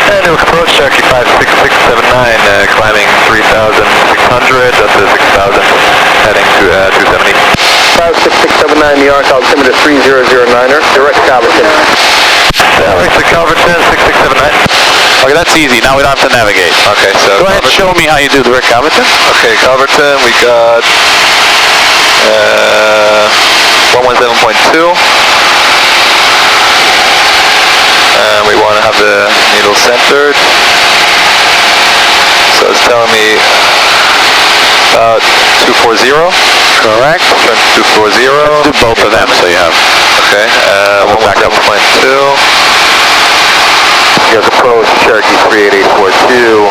And Newark approach, Cherokee 56679, climbing 3,600, up to 6,000, heading to 270. 56679, New York, altimeter 3009er, direct Calverton. Direct to Calverton, 6679. Okay, that's easy. Now we don't have to navigate. Okay, so go ahead and show me how you do direct Calverton. Okay, Calverton, we got 117.2. And we want to have the needle centered. So it's telling me about 240. Correct. Turn to 240. Let's do both of them so you have. Okay, 117.2. Here's approach, Cherokee 38842,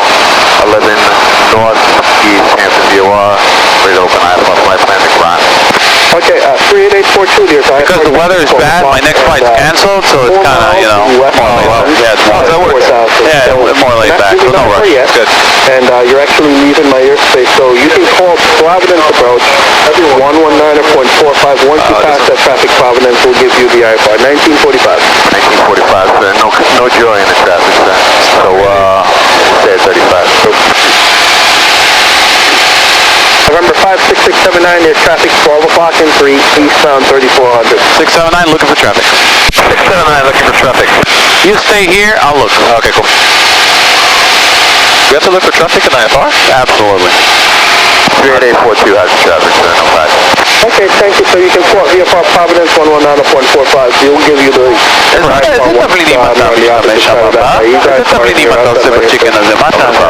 11 North East Hampton DOR, ready to open IFR flight plan to ground. Okay, 38842 dear. Because the weather is bad, my next flight's canceled, so it's kind of, you know, more laid back. Yeah, it's more, yeah, more laid back, so no rush. Good. And you're actually leaving my airspace, so you can call Providence approach 119.45. Once you pass that traffic, Providence will give you the IFR. 1945. 1945, no joy in the traffic, so we'll say 35. November 56679, there's traffic 12 o'clock and 3, eastbound 3400. 679, looking for traffic. 679, looking for traffic. You stay here, I'll look. Okay, cool. We have to look for traffic in IFR? Absolutely. 38842 has traffic, so no flash. Okay, thank you. So you can call VFR Providence 119.45. He'll give you the... איזה תבלינים אתה משתמש שם הבא? איזה תבלינים אתה עושה בצ'יקן הזה? מה אתה עושה?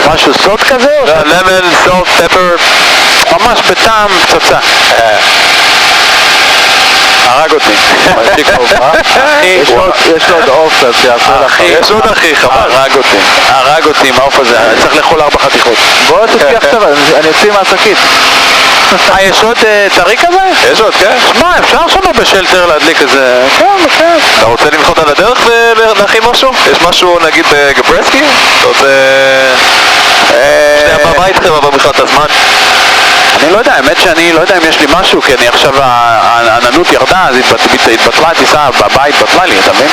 משהו סוד כזה? למון, סולט, פפר. ממש בטעם פצצה. הרג אותי. יש לו עוד עוף שיעשה לך. יש עוד אחי, חבל. הרג אותי עם העוף הזה. אני צריך לאכול 4 חתיכות. בוא תצליח עכשיו, אני אוציא מהשקית. יש עוד טרי כזה? יש עוד, כן. שמע, אפשר שם בשלטר להדליק איזה... כן. אתה רוצה למחות על הדרך ולהכין משהו? יש משהו נגיד בגברסקי? אתה רוצה... שנייה בבית חבר'ה במחרת הזמן? אני לא יודע, האמת שאני לא יודע אם יש לי משהו, כי אני עכשיו, העננות ירדה, אז התבטלה, הטיסה בבית בטלה לי, אתה מבין?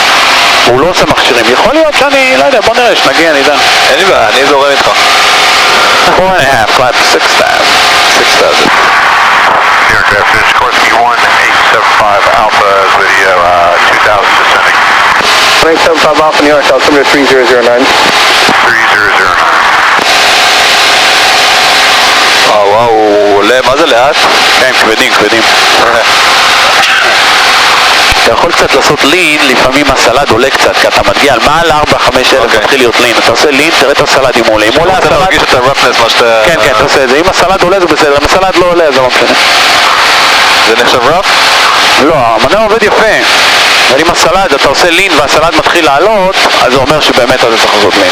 הוא לא עושה מכשירים, יכול להיות שאני, לא יודע, בוא נראה, שנגיע, אני יודע. אין לי בעיה, אני זורם איתך. 4.5, flat 6,000. 6,000. Aircraft is Sikorsky 1875 Alpha video 2000 descending. 1875 Alpha New York, altimeter 3009. 3009. וואו, הוא עולה, מה זה לאט? כן, כבדים. אתה יכול קצת לעשות לין, לפעמים הסלד עולה קצת, כי אתה מגיע על מעל 4-5 אלף, מתחיל להיות לין, אתה עושה לין, תראה את הסלד אם הוא עולה, אם עולה הסלד... אתה מרגיש את הרפנס, מה שאתה... כן, אתה עושה את זה, אם הסלד עולה זה בסדר, אם הסלד לא עולה זה לא משנה. זה נחשב רף? לא, המנוע עובד יפה, אבל אם הסלד, אתה עושה לין והסלד מתחיל לעלות, אז זה אומר שבאמת אתה צריך לעשות לין.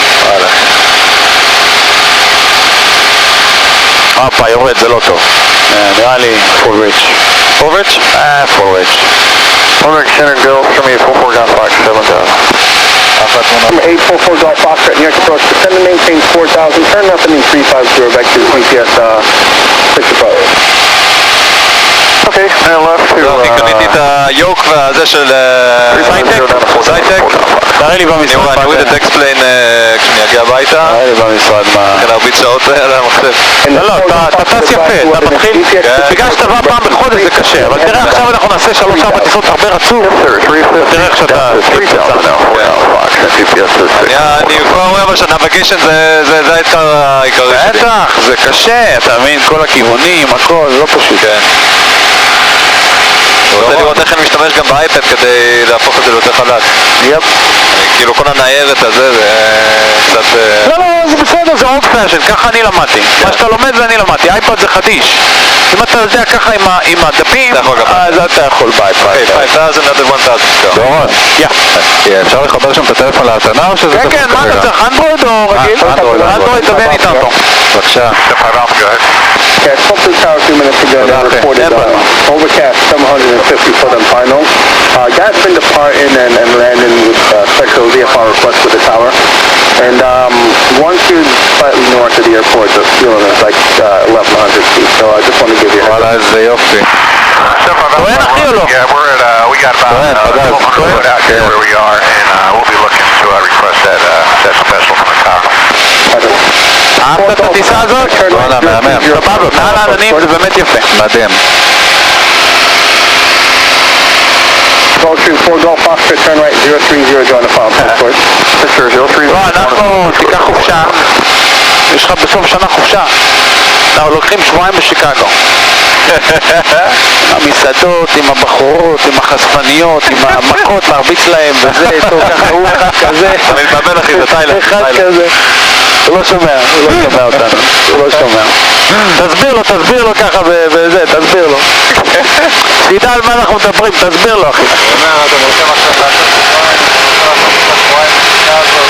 הופה, יורד, זה לא טוב. נראה לי full reach. Full reach? Full reach. Homework Center, go from me, 44 Golf Fox, 7,000. 844 Golf Fox, New York approach, descend and maintain 4,000, turn left and 350, back to GPS 6 approach. Okay, and left to... לא, אני קניתי את היוק והזה של... זייטק. תראה לי במשרד. אני אוריד את אקספליין כשאני אגיע הביתה. תראה לי במשרד מה... כן, להרביץ שעות על המחשב. לא, אתה טס יפה, אתה מתחיל... בגלל שאתה בא פעם בחודש זה קשה, אבל תראה עכשיו אנחנו נעשה 3-4 טיסות הרבה רצוף. תראה איך שאתה... אני כבר אומר אבל שהנאביגיישן זה האתגר העיקרי שלי. בטח, זה קשה, אתה מבין, כל הכיוונים, הכל, זה לא פשוט. אני רוצה לראות איך אני משתמש גם באייפד כדי להפוך את זה ליותר חלק. יפ. כאילו כל הניירת הזה זה קצת... לא, זה בסדר, זה old fashion, ככה אני למדתי. מה שאתה לומד זה אני למדתי, אייפד זה חדיש. אם אתה יודע ככה עם הדפים, אז אתה יכול באייפד. אוקיי, 5,000 עד 1,000. דורון, אפשר לחבר שם את הטלפון להטענה או שזה... כן, מה אתה צריך, אנדרואיד או רגיל? אנדרואיד, תבין איתם פה. בבקשה. Okay, I spoke to the tower 2 minutes ago. They reported overcast 750 foot on final. Guys been departing and landing with special VFR request with the tower. And once you're slightly north of the airport, the ceiling is like 1,100 feet. So I just want to give you a heads up. זה יופי. Yeah, we got about 1,200 foot out here where we are, and we'll be looking to request that אהבת את הטיסה הזאת? וואלה, מהמם. סבבה, מעל העננים זה באמת יפה. מדהים. Vulture 4 Golf Foxtrot, turn right 030, join the file, passport. Sure, 03. לא, אנחנו, תיקח חופשה, יש לך בסוף שנה חופשה. אנחנו לוקחים שבועיים בשיקגו. עם המסעדות, עם הבחורות, עם החשפניות, עם המכות להרביץ להם וזה, טוב ככה, הוא אחד כזה. אני מתבלבל אחי, זה טיילר. אחד כזה. הוא לא שומע אותנו, הוא לא שומע. תסביר לו ככה וזה, תסביר לו. שידע על מה אנחנו מדברים, תסביר לו אחי. אני אומר, אתם רוצים עכשיו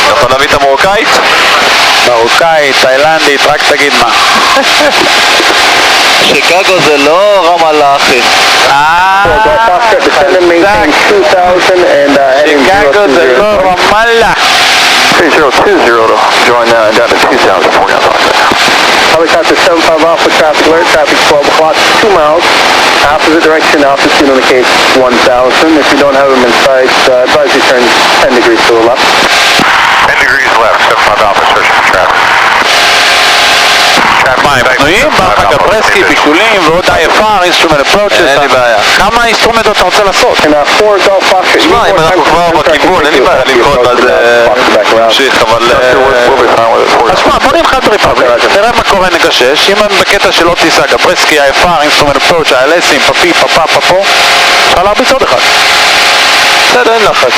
אתה יכול להביא את המרוקאית? מרוקאית, תאילנדית, רק תגיד מה. שיקגו זה לא רמאללה אחי. Golf Foxtrot, descending, maintain 2000 and heading שיקגו זה 030. לא רמאללה. 3020 to join down to 2000 for now. Helicopter 75 Alpha, traffic alert, traffic 12 o'clock, 2 miles, opposite direction, altitude indicates 1000. If you don't have them in sight, advise you turn 10 degrees to the left. 10 degrees left, 75 Alpha, search for traffic. מה, הם פנויים? ברכה גברסקי, בישולים ועוד IFR, אינסטרומנט אפרוצ'ס. אין לי בעיה. כמה אינסטרומנט אתה רוצה לעשות? And 4 Golf Foxtrot. תשמע, אם אנחנו כבר בכיוון, אין לי בעיה לנקוט ואז נמשיך, אבל... אז שמע, בוא נלחץ ריפאבליק, נראה מה קורה נגשש, אם הם בקטע של עוד טיסה, גברסקי, IFR, אינסטרומנט אפרוץ', ILSים, פפי, פפה, פפו, אפשר להרביץ עוד אחד. בסדר, אין לחץ.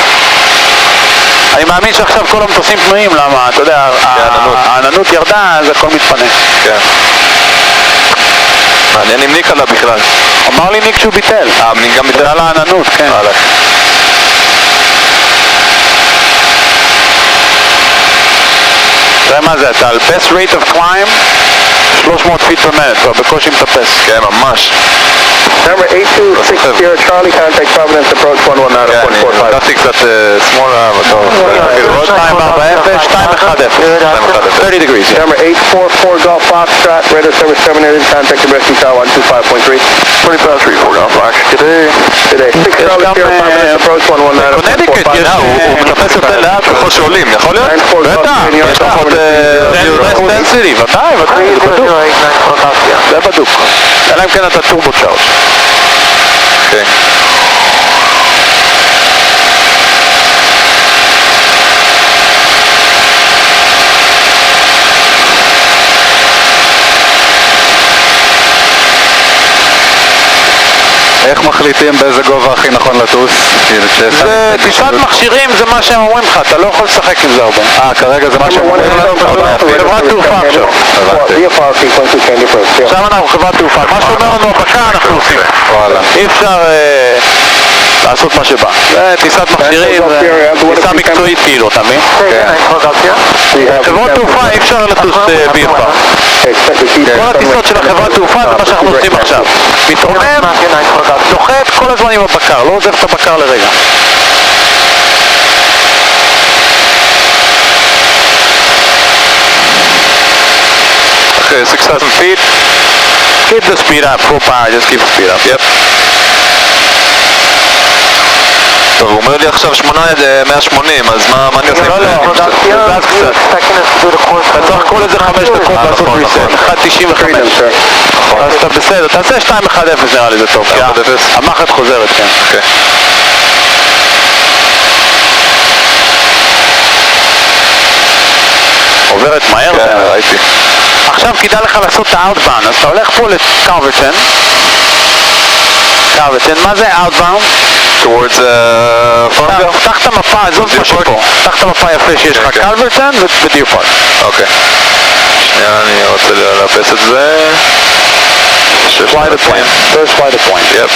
אני מאמין שעכשיו כל המטוסים פנויים, למה, אתה יודע, העננות ירדה, אז הכל מתפנה. כן. מעניין אם ניק עלה בכלל. אמר לי ניק שהוא ביטל. ניק גם ביטל? בגלל העננות, כן. תראה מה זה, אתה על best rate of climb 300 feet per minute, כבר בקושי מטפס. כן, ממש. Number 8260 Charlie, contact Providence approach 119.45. נתתי קצת שמאלה, אבל עוד 240, 210. 30 degrees, yeah. Number 844 Golf Foxtrot, radar service terminated, contact the rescue tower 125.3. 2534 Golf Fox. Today, 6 Charlie, Providence approach 119.45. הוא מטפס יותר לאט ככל שעולים, יכול להיות? בטח, יש פחות דנסיטי, ודאי, זה בדוק. זה בדוק. אלא אם כן אתה טורבו צ'ארג'. אוקיי. איך מחליטים באיזה גובה הכי נכון לטוס? זה טיסת מכשירים, זה מה שהם אומרים לך, אתה לא יכול לשחק עם זה הרבה. כרגע זה מה שהם אומרים לנו? חברת תעופה עכשיו. עכשיו אנחנו חברת תעופה, מה שאומר לנו הבקר אנחנו עושים. אי אפשר לעשות מה שבא. זה טיסת מכשירים, זה טיסה מקצועית כאילו, אתה מבין? חברות תעופה אי אפשר לטוס BFR. כל הטיסות של החברת תעופה זה מה שאנחנו עושים עכשיו. מתרומם, נוחת כל הזמן עם הבקר, לא עוזב את הבקר לרגע. Okay, 6,000 feet. Keep the speed up, full power, just keep the speed up. Yep. טוב, הוא אומר לי עכשיו 180, אז מה אני עושה עם זה? לא, זז קצת. אתה צריך כל איזה 5 דקות לעשות reset, 1.95. אז אתה בסדר, תעשה 2.10 נראה לי זה טוב. המחט חוזרת, כן. אוקיי. עוברת מהר. כן, ראיתי. עכשיו כדאי לך לעשות את ה-outbound, אז אתה הולך פה לקלברטון. מה זה outbound? towards פארגו? פתח את המפה, עזוב מה שפה. פתח את המפה יפה שיש לך קלברטון ודיר פארק. אוקיי. שנייה, אני רוצה לאפס את זה. Fly the plane. First fly the plane. Yep.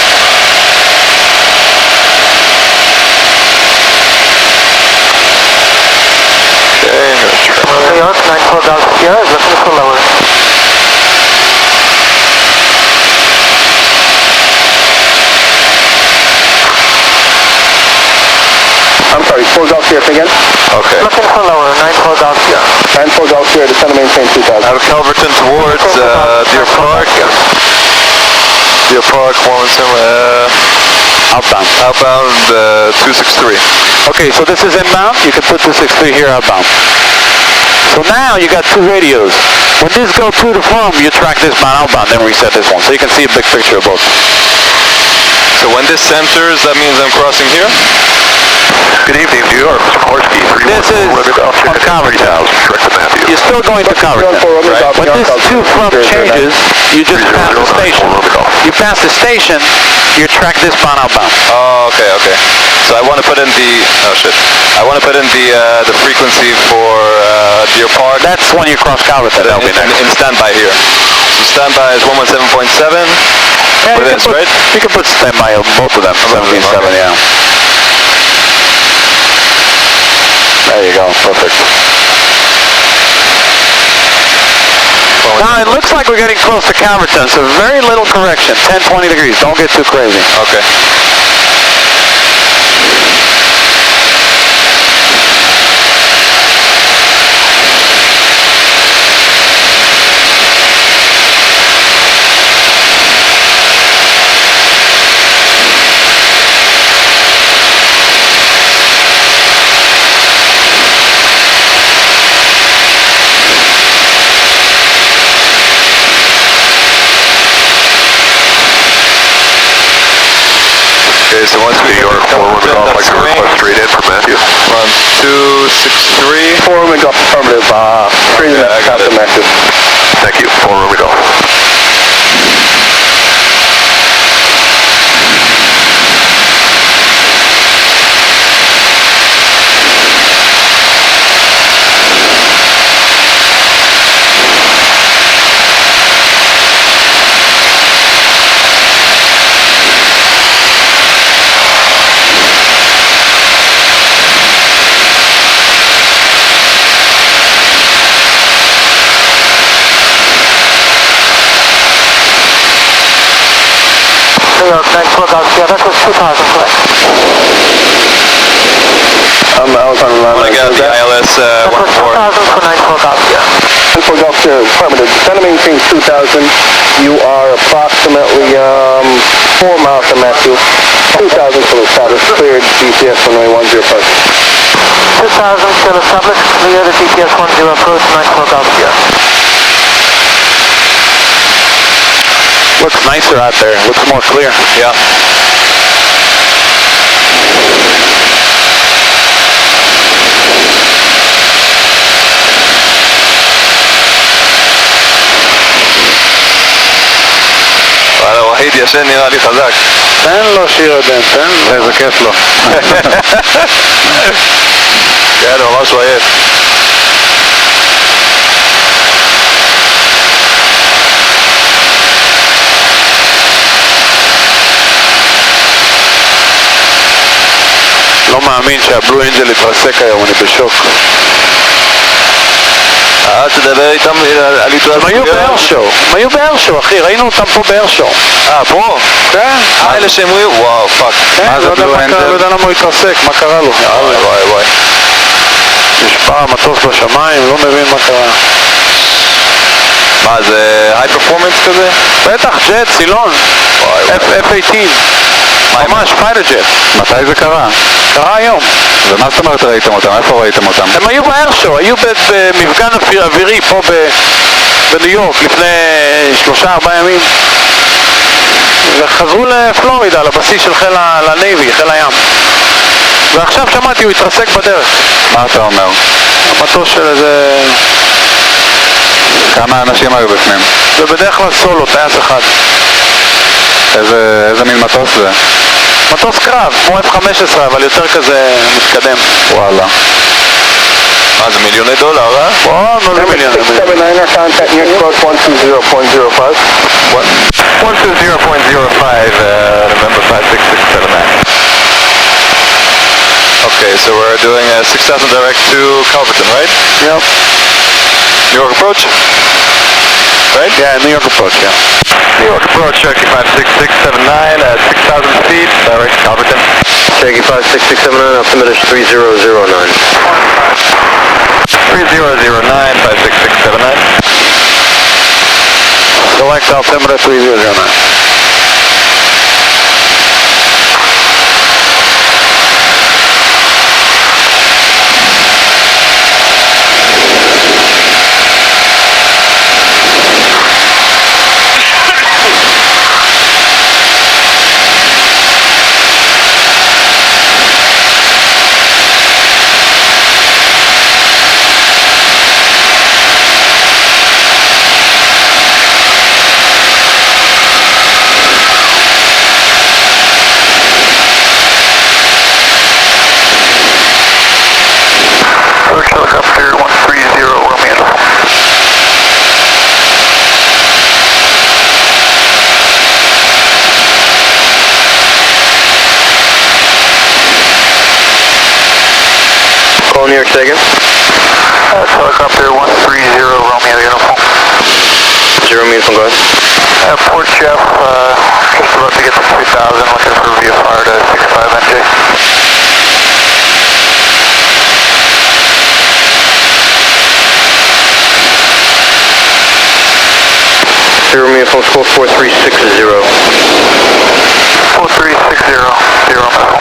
New York, 94 Golf Sierra, is looking for lower. I'm sorry, 4 Golf Sierra again? Okay. Looking for lower, 94 Golf Sierra. 94 Golf Sierra, descend and maintain 2000. Out of Calverton towards Deer Park. Deer Park, Warrenton, Outbound. 263. Okay, so this is inbound. You can put 263 here outbound. So now you got two radios. When this goes to the farm, you track this man outbound, then reset this one. So you can see a big picture of both. So when this centers, that means I'm crossing here? Good evening, New York. Mr. Korsky, This is on Calverton. Correct to Matthew. You're still going to Calverton, right? When this two front changes, you just pass the station. You pass the station, you track this man outbound. Oh, okay, okay. So I want to put in the, oh shit. I want to put in the frequency for Deer Park. That's when you cross Calverton, that'll be next. In standby here. So standby is 117.7. Yeah, for this, right? You can put standby on both of them, 17.7, yeah. There you go, perfect. Now it looks like we're getting close to Calverton, so very little correction, 10, 20 degrees, don't get too crazy. Okay. Okay, so once we New York, forward golf, like a request straight in for Matthew. Run 263. Forward golf affirmative, straight in I got it. Matthew. Thank you. Forward golf. New York, 94 golf, yeah, that was 2,000, correct. I was on the line. I got the ILS 14. for 94 golf, yeah. 94 golf, affirmative. Center maintains 2,000. You are approximately 4 miles from Matthew. 2,000 still established. Cleared GPS runway 10 approach. 2,000 still established. Clear the GPS 10 approach, 94 golf, yeah. Looks nicer out there, looks more clear. Yeah. וואלה, וחיד ישן נראה לי חזק. תן לו שירדם, תן לו, איזה כיף לו. כן, ממש עייף. לא מאמין שהבלו אנג'ל התרסק היום, אני בשוק. אל תדבר איתם על יתרסקויות. הם היו בארשו, הם היו בארשו, אחי, ראינו אותם פה בארשו. פה? כן. אלה שהמריאו? וואו, פאק. כן, לא יודע למה הוא התרסק, מה קרה לו? וואי וואי וואי. נשבר המטוס בשמיים, לא מבין מה קרה. מה, זה היי פרפורמנס כזה? בטח, ג'ט, סילון, F-18, ממש, פייטר ג'ט. מתי זה קרה? קרה היום. ומה זאת אומרת ראיתם אותם? איפה ראיתם אותם? הם היו בארשו, היו במפגן אווירי פה בניו יורק לפני 3-4 ימים. וחזרו לפלורידה, לבסיס של חיל הנייבי, חיל הים. ועכשיו שמעתי, הוא התרסק בדרך. מה אתה אומר? המטוס של איזה... כמה אנשים היו בפנים? זה בדרך כלל סולו, טייס אחד. איזה מין מטוס זה? מטוס קרב, כמו F-15, אבל יותר כזה מתקדם. וואלה. מה, זה מיליוני דולר, אה? וואו, לא זה מיליון. 679er, contact near approach 120.05. 120.05, remember 56679. Okay, so we're doing a 6,000 direct to Calverton, right? Yep. New York approach? Right? Yeah, New York approach, yeah. New York approach, Cherokee 56679 at 6,000 feet, direct to Calverton. Cherokee 56679, altimeter 3009. 3009, 56679. Select altimeter 3009. New York, say again? Helicopter 130 Romeo Uniform. 0 uniform, go ahead. Port Jeff, just about to get to 3000, looking for VFR to 65 NJ. 0 uniform, score 4360. 4360, 0 uniform.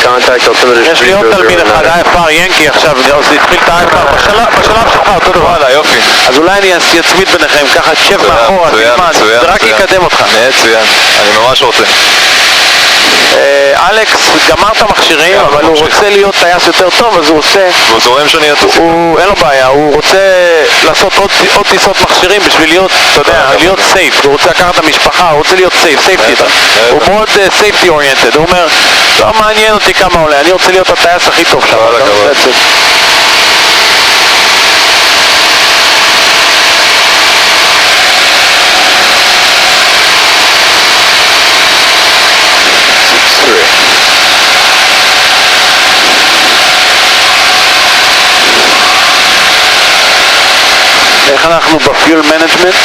Contact, altimeter יש לי עוד תלמיד אחד, IFR ינקי עכשיו, זה התחיל את ה-IFR בשלב שלך אותו דבר. וואלה, יופי. אז אולי אני אצמיד ביניכם, ככה תשב מאחורה, תלמד, זה רק יקדם אותך. מצוין, אני ממש רוצה. אלכס גמר את המכשירים, אבל הוא רוצה להיות טייס יותר טוב, אז הוא עושה... והוא זורם שאני אהיה טוסיק. אין לו בעיה, הוא רוצה לעשות עוד טיסות מכשירים בשביל להיות, אתה יודע, להיות סייף. הוא רוצה לקחת את המשפחה, הוא רוצה להיות סייף, סייפטי. הוא מאוד סייפטי אוריינטד, הוא אומר, לא מעניין אותי כמה עולה, אני רוצה להיות הטייס הכי טוב שם. איך אנחנו בפיול מנג'מנט?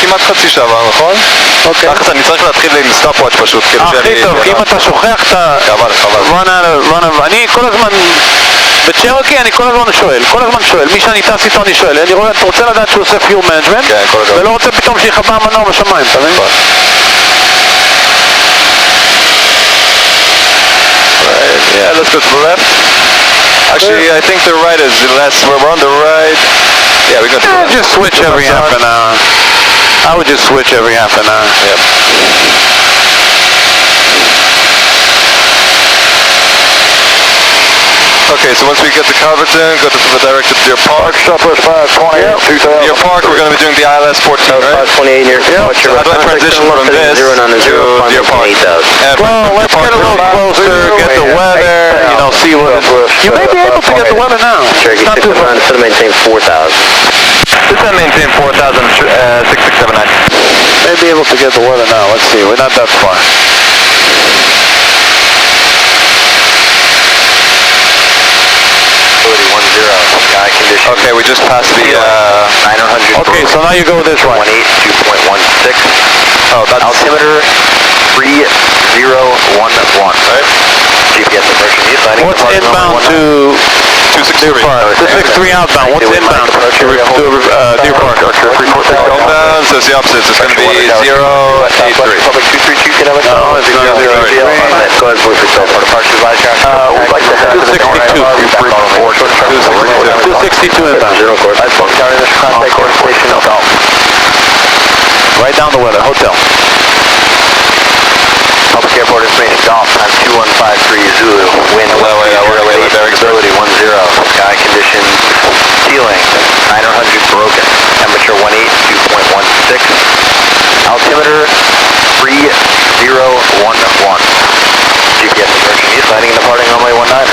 כמעט חצי שעה, נכון? אוקיי. תכף אני צריך להתחיל עם סטאפוואץ' פשוט. הכי טוב, כי אם אתה שוכח אתה... חבל. אני כל הזמן... בצ'רוקי אני כל הזמן שואל, מי שאני טס איתו אני שואל, אני רואה, אתה רוצה לדעת שהוא עושה פיול מנג'מנט, ולא רוצה פתאום שיחבא המנוע בשמיים, אתה מבין? Yeah, let's go to the left. Actually, I think the right is less. We're on the right. Yeah, we go to the left. Just switch every half an hour. I would just switch every half an hour. Yep. Okay, so once we get to Calverton, go to the directed Deer Park. Southwest 528, 2000. Deer Park, we're going to be doing the ILS 14, right? 528 near So how do I transition from this to Deer Park? Well, let's get a little closer, get the weather, you know, see what... You may be able to get the weather now. Cherokee 619, still maintain 4,000. This is maintain 4,000, 6679. May be able to get the weather now. Let's see, we're not that far. Sky condition. Okay, we just passed the 900. Okay, so now you go this way. 2.16. Oh, that's Altimeter 3011. Right. GPS immersion east. What's inbound to 263. Deer Park? 263 outbound. What's inbound to Deer Park? Inbound says the opposite. It's going to be 083. Public 232, can I have a No, it's not 083. Go ahead, voice yourself. For departure advice, we'd like to head to the 262 inbound. Zero course. Contact coordination. Right down the weather, hotel. Public airport information, Golf, time 2153 Zulu, wind, visibility 10, sky condition, ceiling, 900 broken, temperature 182.16, altimeter 3011, GPS approaching east, landing and departing runway 19er.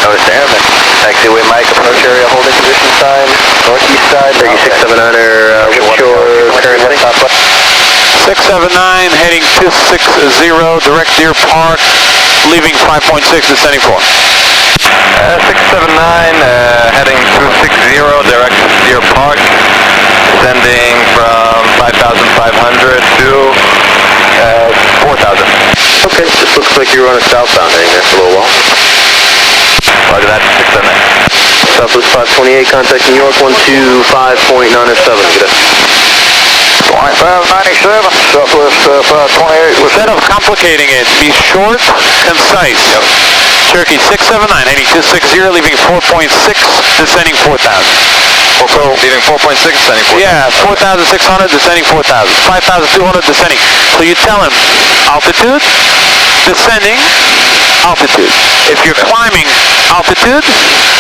Notice airman, taxiway Mike, approach area holding position sign, northeast side, 3679er, shore, current heading, southwest. 679 heading 260, direct Deer Park, leaving 5.6, descending 4. 679, heading 260, direct Deer Park, descending from 5,500 to 4,000. Okay, this looks like you're on a southbound heading there for a little while. Roger that, 679. Southwest 528, contact New York 125.907. Good day. 597, Southwest 528. Instead of complicating it, be short, concise. Yep. Cherokee 679, heading 260, leaving 4.6, descending 4,000. So, leaving 4.6, descending 4,000. Yeah, 4,600, descending 4,000. 5,200, descending. So you tell him, altitude, descending, altitude. If you're climbing, altitude,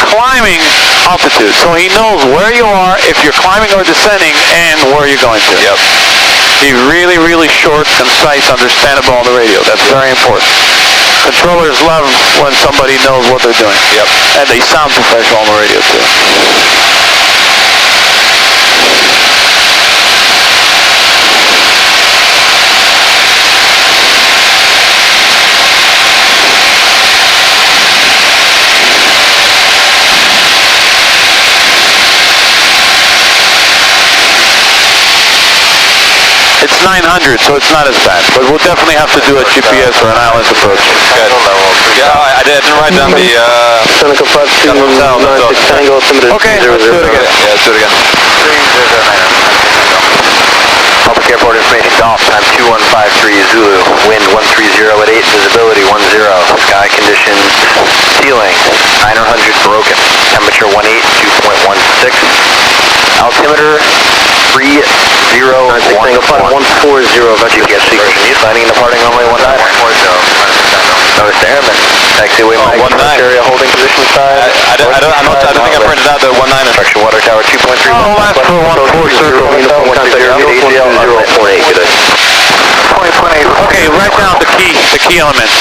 climbing, altitude. So he knows where you are, if you're climbing or descending, and where you're going to. Yep. Be really, really short, concise, understandable on the radio. That's very important. Controllers love when somebody knows what they're doing. Yep. And they sound professional on the radio too. It's 900, so it's not as bad. But we'll definitely have to do a GPS or an island approach. Good. Yeah, I didn't write down the... Seneca 5296 Tango, altimeter Okay, let's do it again. Yeah, let's do it again. Public airport information, Golf, time 2153 Zulu, wind 130 at 8, visibility 10, sky conditions, ceiling 900 broken, temperature 18, 2.16, altimeter 30, 140, GPS version use, landing and departing runway 19. Notice the airman, taxiway Mike, area holding position side. I don't think I printed out the 19. Direction water tower 2.3. Oh, last for 140 circle. Okay, write down the key elements.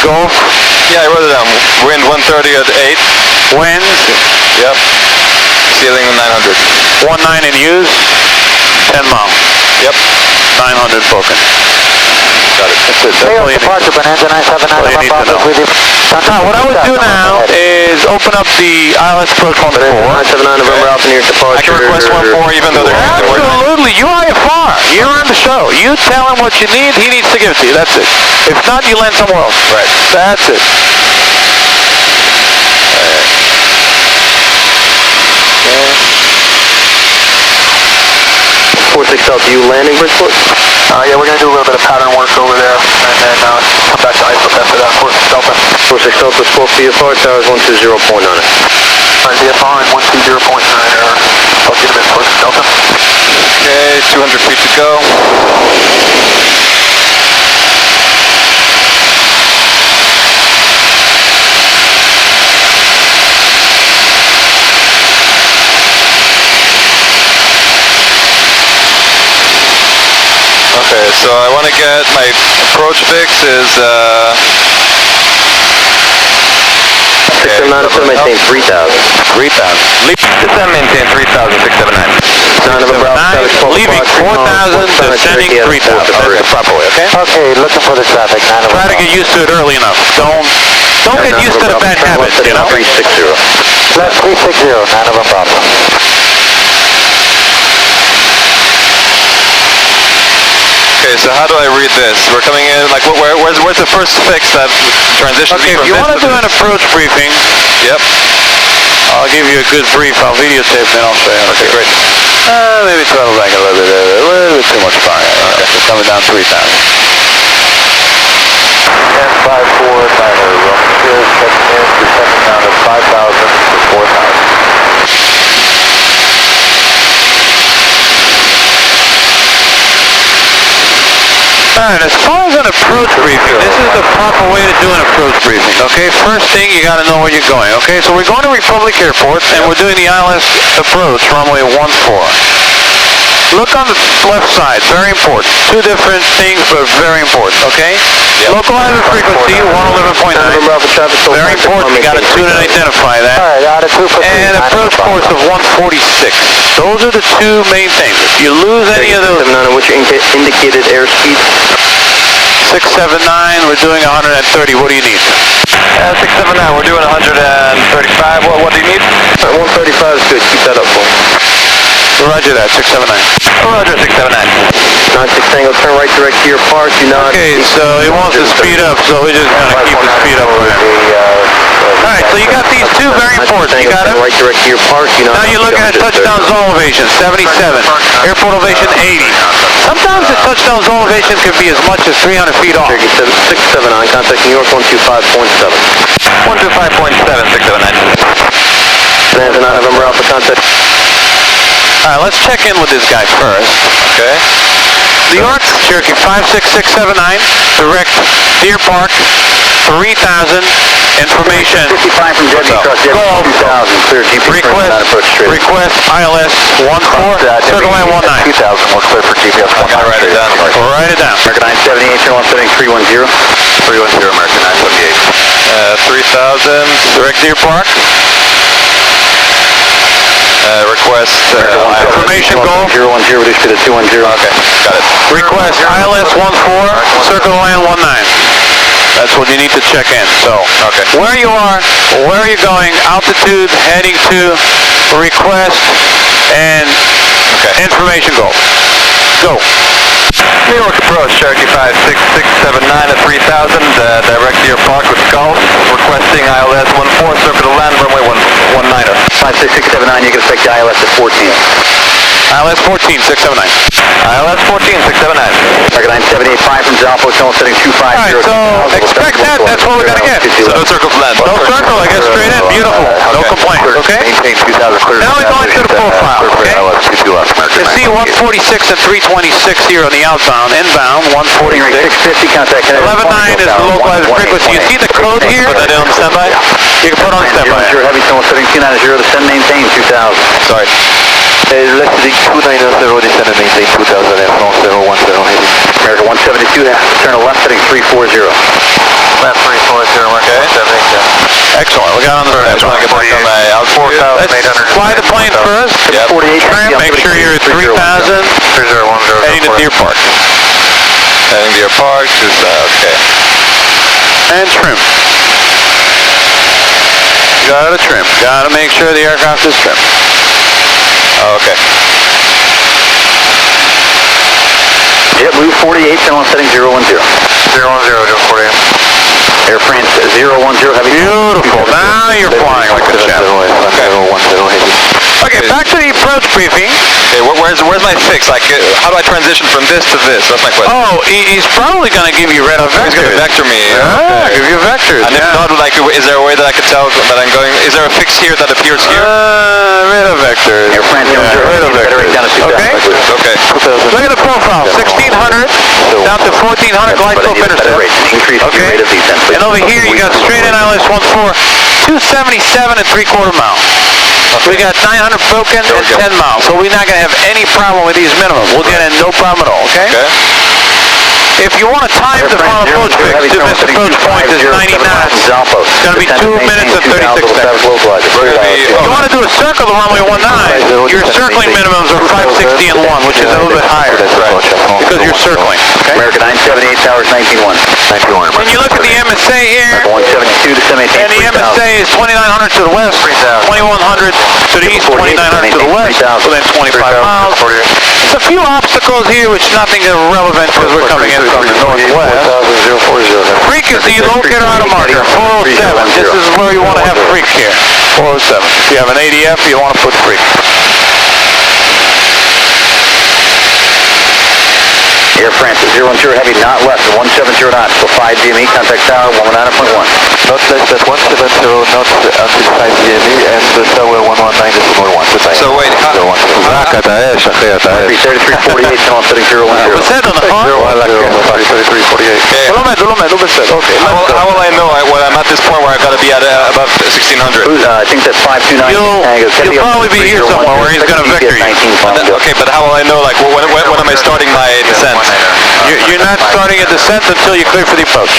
Golf. Yeah, I wrote it down. Wind 130 at 8. Winds. Yep. Ceiling 900. 19 in use. 10 miles. Yep. 900 broken. Got it. That's it. That's all you need. Now, what I would do now is open up the ILS approach 14. 979 November Alpha near I departure. can request 14 even though they're Absolutely. You are far. You're on the show. You tell him what you need, he needs to give it to you. That's it. If not, you land somewhere else. Right. That's it. 46 Delta, you landing Bridgeport? Yeah, we're going to do a little bit of pattern work over there, and then come back to ISO after that, 46 Delta. 46 Delta, spoke VFR, towers 120.9. VFR and 120.9 I'll get them at 46 Delta. Okay, 200 feet to go. Okay, so I want to get my approach fix is 679, maintain 3,000. 3,000. Descend, maintain 3,000, 679. 9 November Alpha, Leaving 4,000, descending 3,000. That's the proper way, okay? Okay, looking for the traffic. Try to get used to it early enough. Don't get used to the bad habits, you know? 360. Left 360, 9 November Alpha. okay. So how do I read this? We're coming in like where's the first fix that transitions Okay, if me from you this want to to do an approach briefing, Yep. I'll give you a good brief. I'll videotape, then I'll show you. Okay, great. Maybe throttle back a little bit too much fire. Okay, so coming down 3,000. 10-5-4, 9 checking in, descending down to 5,000 to 4,000. Alright, as far as an approach briefing, this is the proper way to do an approach briefing, okay? First thing, you gotta know where you're going, okay? So we're going to Republic Airport, and we're doing the ILS approach, runway 14. Look on the left side, very important. Two different things, but very important, okay? Yep. Local island frequency, 111.9. Very important, you gotta tune and identify that. And approach course of 146. Those are the two main things. If you lose any of those... Which indicated airspeed? 679, we're doing 130. What do you need? 679, we're doing 135. What do you need? 135 is good. Keep that up for me. Roger that, 679. Roger, 679. 96 Tango, turn right direct to your park. Do not... Okay, so he wants to speed up, so we're just going to keep the speed up for him. Alright, so you got these two very important. You got them? Right direct to your park. Now you're looking at touchdown zone elevation, 77. Airport elevation, 80. Sometimes the touchdown zone elevation can be as much as 300 feet off. 679, contact New York 125.7. 125.7, 679. November Alpha, contact. Alright, let's check in with this guy first. Okay. New York, Cherokee 56679, direct Deer Park, 3,000, Information. 55 from Debbie, cross Debbie, Go. 2000, clear GPS Request, not approach straight. request ILS 14, circle line 19. 2000, we're clear for GPS 19. Gotta write it down. Write it down. American 978, turn 1 setting 310. 310, American 978. 3000. Direct Deer Park. Request. Information goal. 010, reduce to the 210. Okay, got it. Request ILS 14, circle line 19. That's what you need to check in. So, Okay. where you are, where are you going, altitude, heading to, request, and information goal. Go. New York approach, Cherokee 56679 at 3000, direct Deer Park with Gulf, requesting ILS 14, circle to land, runway 19er. 56679, you can expect the ILS at 14. ILS 14, 679. ILS 14, 679. Target 978.5 from Zalpo, channel setting 250. Alright, so expect that, that's what we're gonna get. So no circle to land. No circle, I guess straight in, beautiful. No complaints, okay? Maintain 2000, clear. Now we go into the profile, okay? You see 146 and 326 here on the outbound, inbound 146. 650, contact 11.9 is the localized frequency. You see the code here? Put that in on standby? You can put on standby. Heavy channel setting 290, descend maintain 2000. Sorry. Let's see 290, descend and maintain 2000 at 010 heavy. America 172, turn left setting 340. Left 340, Okay. 172. Excellent, we got on the I just want to get back on my altitude. Let's fly the plane first. Yep. 48, Trim, make sure you're at 3,000, 3010. heading to Deer Park. Heading Deer Park, okay. And trim. Gotta trim. Gotta make sure the aircraft is trim. Oh, okay. Jet Blue 48, channel setting 010. 010, 48. Air France 010, heavy. Beautiful. Now you're flying like a champ. Okay, back to the approach briefing. Okay, where's my fix? Like, how do I transition from this to this? That's my question. Oh, he's probably going to give you red He's going to vectors. vector me. Ah, give you vectors. And if not, like, is there a way that I could tell that I'm going? Is there a fix here that appears here? Red vectors. Air France Yeah, 010, red vectors. Okay. Okay. Okay. Look at the profile. 1600 down to 1400 glide slope intercept. Increase the Okay. rate of descent. And over here you got straight in ILS 14, 277 and 3/4 miles. We got 900 broken and 10 miles, so we're not going to have any problem with these minimums. We'll get in no problem at all, okay? Okay. If you want to time the final approach fix to this approach point is 90 knots. It's going to be 2 minutes and 36 seconds. If you want to do a circle the runway 19, your circling minimums are 560 and 1, which is a little bit higher. Because you're circling, okay? American 978, towers 19-1. 91. When you look at the MSA here, 172 to 718. and the MSA is 2900 to the west, 2100 to the east, 2900 to the west, within 25 miles. There's a few obstacles here which nothing is relevant because we're coming in from the northwest. Freak is the locator on a marker, 407. This is where you want to have freak here, 407. If you have an ADF, you want to put freak. Air France 010 heavy, not less than 170 knots. So 5 GME, contact tower 119.1. Not less than 170 knots until 5 GME and the tower 119.1. So wait, how, 333.48, channel setting 010. בסדר, נכון? Okay. How will I know when I'm at this point where I've got to be at above 1600? I think that's 529. You'll probably be here somewhere where he's going to vector you. Okay, but how will I know, like, when am I starting my descent? You're not starting a descent until you clear for the approach.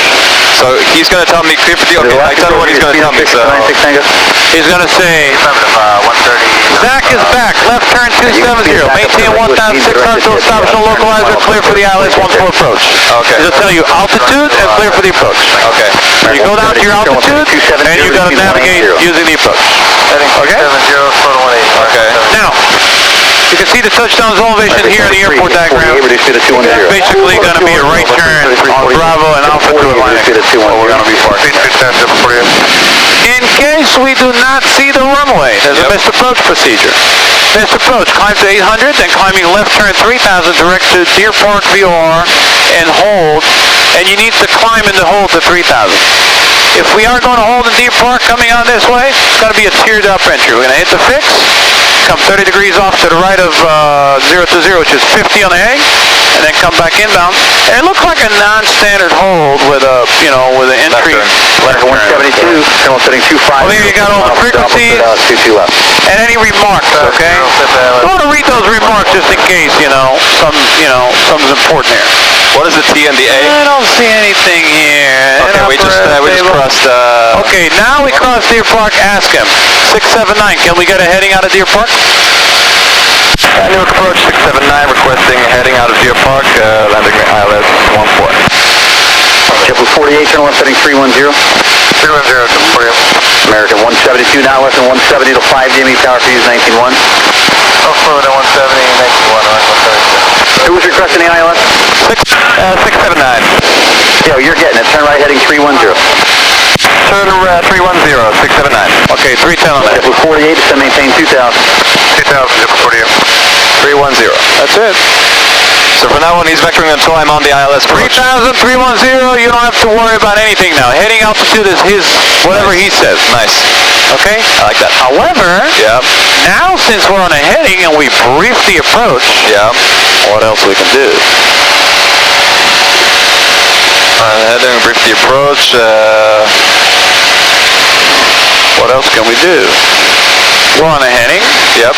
So he's going to tell me clear for the, okay, I tell you what he's going to tell me, so... He's going to say, Zach is back, left turn 270, maintain 1,600 to establish a localizer, clear for the ILS 14 approach. Okay. He'll tell you altitude and clear for the approach. Okay. You go down to your altitude, and you got to navigate using the approach. Okay? Okay. Now, you can see the touchdown elevation here in the airport diagram. It's basically going to be a right turn on Bravo and Alpha to Atlantic. We're going to be parked. In case we do not see the runway, there's a missed approach procedure. Missed approach, climb to 800, then climbing left turn 3000 direct to Deer Park VOR and hold, and you need to climb and hold to 3000. If we are going to hold in Deer Park coming on this way, it's going to be a tiered up entry. We're going to hit the fix, come 30 degrees off to the right of 0 to 0, which is 50 on the A, and then come back inbound. And it looked like a non-standard hold with a, with an entry. American 172, terminal setting 25. Well, there you got all the frequencies. 22 left. And any remarks, okay? I want to read those remarks just in case, something's important here. What is the T and the A? I don't see anything here. Okay, we just crossed. Okay, now we cross Deer Park. Ask him. 679. Can we get a heading out of Deer Park? Newark approach 679, requesting heading out of Deer Park, landing ILS 14. JetBlue 48, terminal setting 310. 310, 48. American 172, now less than 170 to 5 DME, power fuse 19-1. Oh, fluid at 170, 19-1, Who was requesting the ILS? 679. Yo, you're getting it. Turn right heading 310. Turn 310, 679. Okay, 310 on that. JetBlue 48, descend maintain 2000. 2000, JetBlue 48. 310. That's it. So from now on, he's vectoring until I'm on the ILS approach. 3,000, 310, you don't have to worry about anything now. Heading altitude is his, whatever he says. Nice. Okay? I like that. However, Yeah. now since we're on a heading and we brief the approach, Yeah. what else we can do? Heading, brief the approach. What else can we do? We're on a heading. Yep.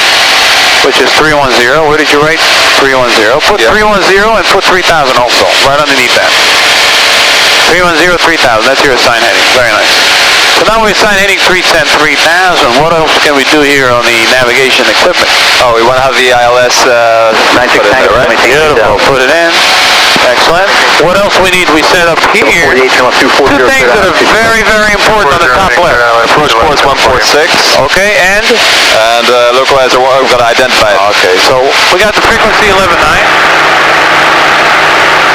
Which is 310. Where did you write? 310. Put 310 and put 3000 also, right underneath that. 310, 3000. That's your assigned heading. Very nice. So now we assign heading 310, 3000. What else can we do here on the navigation equipment? Oh, we want to have the ILS 96 Tango, right? Beautiful. Put it in. Excellent. What else we need? We set up here 48, terminal 240. two things that are very, very important on the top left. Approach course 146. Okay, and? And localizer, we've got to identify it. Okay, so we got the frequency 11.9.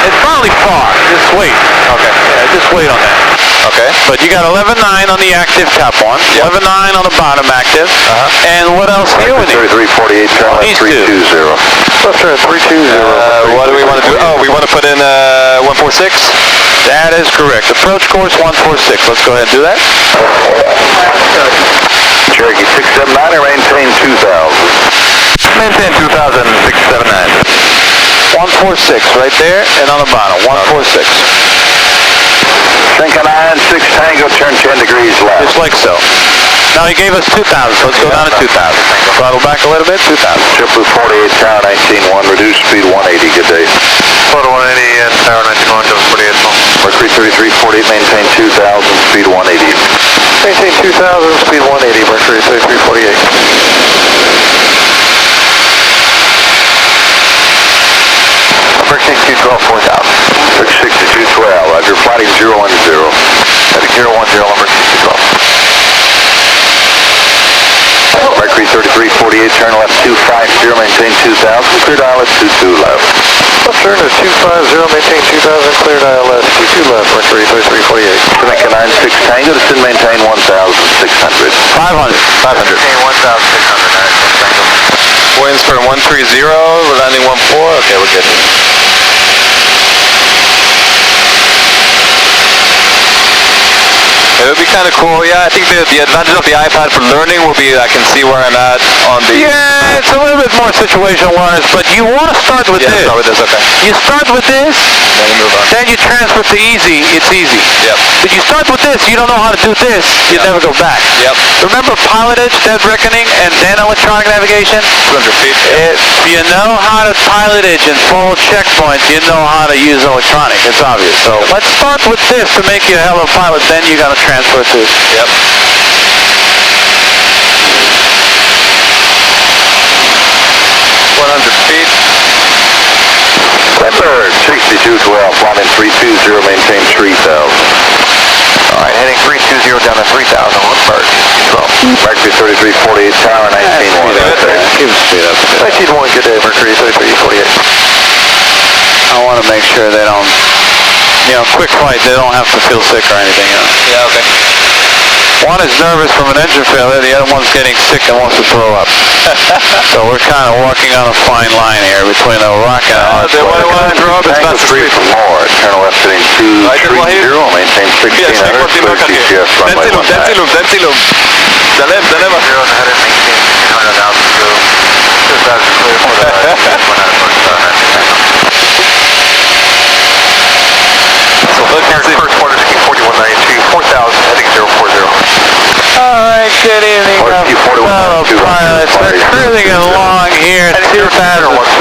It's probably far. Just wait. Okay. Yeah, just wait on that. Okay. But you got 11.9 on the active top one, Yep. 11.9 on the bottom active, and what else here we need? 3348, terminal These two. 320. Left turn 320. What do we want to do? Oh, we want to put in 146? That is correct. Approach course 146. Let's go ahead and do that. Cherokee 679, maintain 2000. Maintain 2000, 679. 146 right there, and on the bottom, 146. Sync 96 Tango, turn 10 degrees left. Just like so. Now he gave us 2,000, so let's go down to 2,000. Throttle back a little bit, 2,000. JetBlue 48, tower 19-1, reduce speed 180, good day. Photo 180 and tower 19-1, JetBlue 48. Mercury 3348, maintain 2000, speed 180. Maintain 2000, speed 180, Mercury 3348. Mercury 6212, 4000. Mercury 6212, Roger, flighting 010. Heading 010, Mercury 212. Mercury 3348, turn left 250, maintain 2000, cleared ILS 22 left. Left turn to 250, maintain 2000, cleared ILS 22 left, Mercury 3348. Jamaica 96 Tango, descend maintain 1,600. 500. 500. Maintain 1,600, Winds for 130, we're landing 14. Okay, we're good. It would be kind of cool. Yeah, I think the advantage of the iPad for learning will be I can see where I'm at on the... Yeah, it's a little bit more situational awareness, but you want to start with Yeah, this. start with this, okay. You start with this, Then you move on. then you transfer to easy, it's easy. Yep. If you start with this, you don't know how to do this, you never go back. Yep. Remember pilotage, dead reckoning, and then electronic navigation? 200 feet. If you know how to pilotage and follow checkpoints, you know how to use electronic. It's obvious. So let's start with this to make you a hell of a pilot, then you got to transfer to... Yep. 100 feet. Denver 6212, flying 320, maintain 3000. Alright, heading 320 down to 3000, Lindbergh 12. Mercury 3348, tower 19-1. Give us speed up. 19-1, good day, Mercury 3348. I want to make sure they don't, quick flight, they don't have to feel sick or anything. Yeah, okay. One is nervous from an engine failure, the other one's getting sick and wants to throw up. So we're kind of walking on a fine line here between a rock and a hard They want to throw up, it's not Tango 3 from more, turn left heading 230, maintain 1600, clear TCS runway 19. Dentilum. Dalem. 0 ahead and maintain 1600 altitude. 2000 clear for the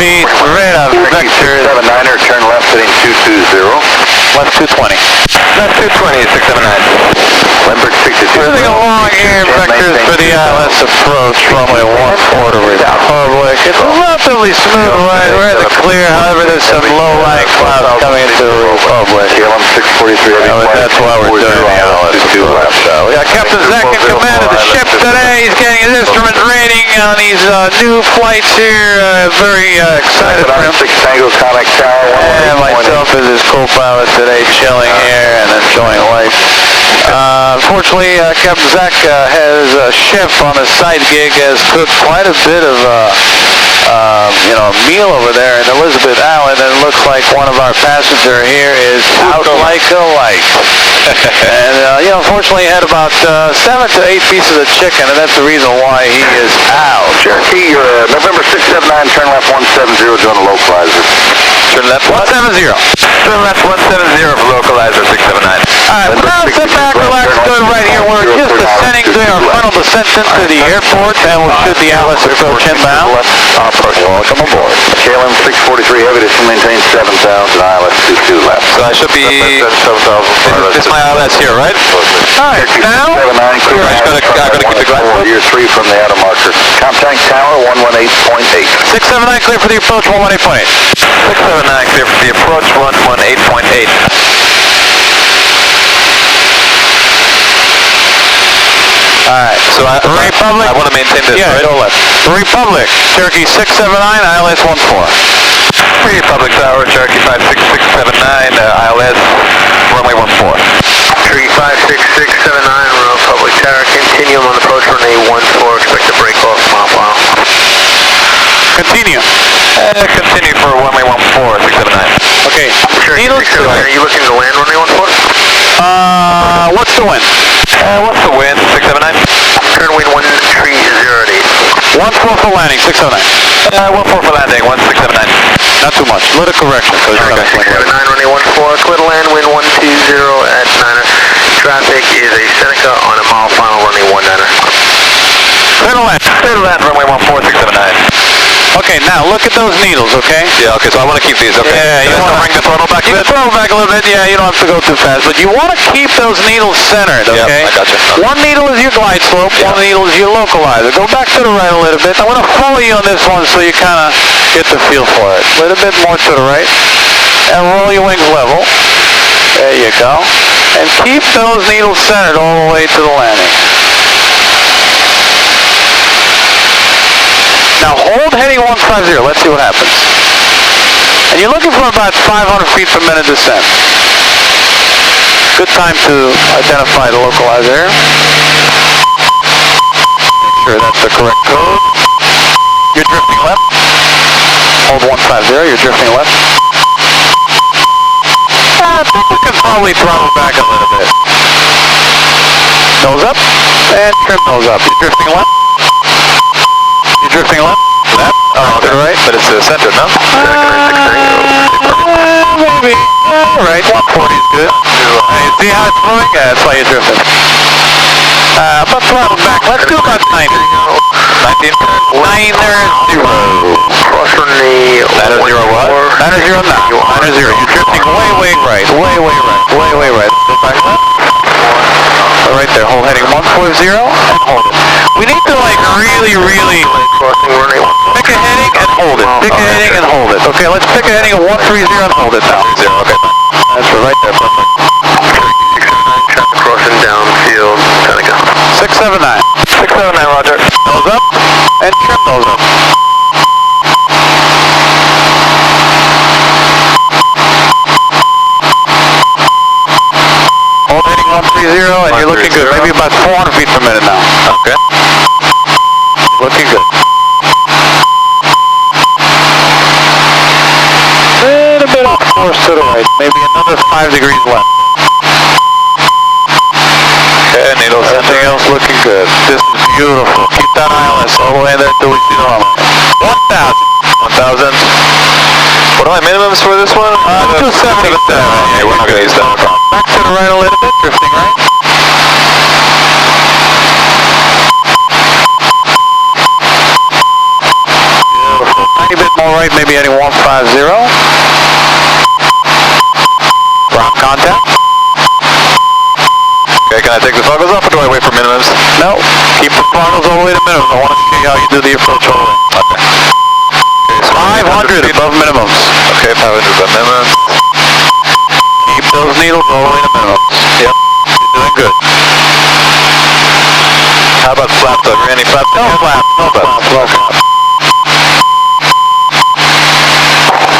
feet, radar vector, 679er, turn left heading 220. left 220. Left 220, 679. Lindbergh 62. Moving along here, vectors for the ILS approach, runway 14 to Republic. It's relatively smooth right, we're in the clear, however there's some low-lying clouds coming into the Republic. KLM 643, That's why we're doing the ILS approach. We got Captain Zach in command of the ship today. He's getting his instrument rating on these new flights here. Very excited for him. 6 Tango Comic Tower. And myself as his co-pilot today, chilling here and enjoying life. Unfortunately, Captain Zach has a chef on a side gig, has cooked quite a bit of meal over there in Elizabeth Island, and it looks like one of our passengers here is out like a light. And unfortunately, he had about 7 to 8 pieces of chicken, and that's the reason why he is out. Cherokee, November 679, turn left 170, doing the localizer. Turn left 170. Turn left 170 for localizer 679. Alright, well now sit back, relax, good right here. We're just descending, doing our final descent into the airport, and we'll shoot the Atlas approach inbound. Approach, welcome aboard. KLM 643 heavy, to maintain 7,000, ILS 22 left. So I should be... This is my ILS here, right? Alright, now... I gotta keep the glass up. Year 3 from the outer marker. Contact tower 118.8. 679 clear for the approach, 118.8. 679 clear for the approach 118.8. Alright, so Republic... I want to maintain this, yeah, right? go left. Republic, Cherokee 679, ILS 14. Republic Tower, Cherokee 56679, ILS, runway 14. Cherokee 56679, Republic Tower, continue on approach runway 14, expect to break off mile mile. Continue. Continue for runway 14, 679. Okay, needles... Are you looking to land runway 14? what's the wind? What's the wind, 679? Turn wind 1308. 14 for landing, 679. 14 for landing, 1679. Not too much, little correction. So it's Cherokee 679, runway 14, clear to land, wind 120 at 9er. Traffic is a Seneca on a mile final, runway 19er. Clear to land. Clear to land, runway 14, 679. Okay, now look at those needles, okay? Yeah, okay, so I want to keep these, okay? Yeah, you want to bring the throttle back a You bit? can throw back a little bit, yeah, you don't have to go too fast, but you want to keep those needles centered, okay? Yeah, I gotcha. One needle is your glide slope, one needle is your localizer. Go back to the right a little bit. I want to follow you on this one so you kind of get the feel for it. A little bit more to the right, and roll your wings level. There you go. And keep those needles centered all the way to the landing. Now hold heading 150, let's see what happens. And you're looking for about 500 feet per minute descent. Good time to identify the localizer. Make sure that's the correct code. You're drifting left. Hold 150, you're drifting left. I think we can probably throttle back a little bit. Nose up, and trim nose up. You're drifting left. You're drifting left. Left. To the right. But it's center, no? Maybe. Alright, 140 is good. You see how it's moving? Yeah, that's why you're drifting. But throttle back. Let's do about 90. 19? 9-0. Cross runway 9-0 what? 9-0 now. 9-0. You're drifting way right. Way right. Go back left. Right there. Hold heading 140 and hold it. We need to really pick a heading and hold it. Pick a heading and hold it. Okay, let's pick a heading of 130 and hold it now. 0, okay. That's right there, perfect. Traffic crossing downfield, Seneca. 679. 679, roger. Nose up and trim nose up. Hold heading 130 and you're looking good. Maybe about 400 feet per minute now. Okay. Looking good. Little bit off course to the right. Maybe another 5 degrees left. Okay, needles. Everything else looking good. This is beautiful. Keep that ILS all the way there till we see the runway. 1,000. 1,000. What are my minimums for this one? 277. Yeah, we're not going to use that. No problem. Back to the right a little bit. Drifting right. Beautiful. Tiny bit more right, maybe heading 150. Ground contact. Okay, can I take the throttles off or do I wait for minimums? No, keep the throttles all the way to minimum. I want to see how you do the approach all the way. Okay. Okay, so 500 above minimums. Okay, 500 above minimums. Keep those needles all the way to minimums. Yep, you're doing good. How about flaps? Are there any flaps? No flaps, no flaps, no flaps.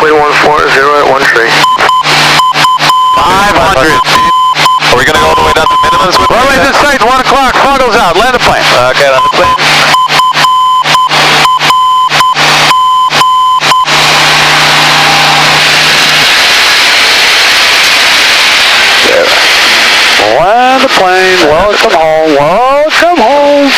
Wind 140 at 1 tree. 500. Are we going to go all the way down to minimums? With Runway's in sight, 1 o'clock, throttles out, land the plane. Okay, land the plane. Land the plane, welcome home, welcome home.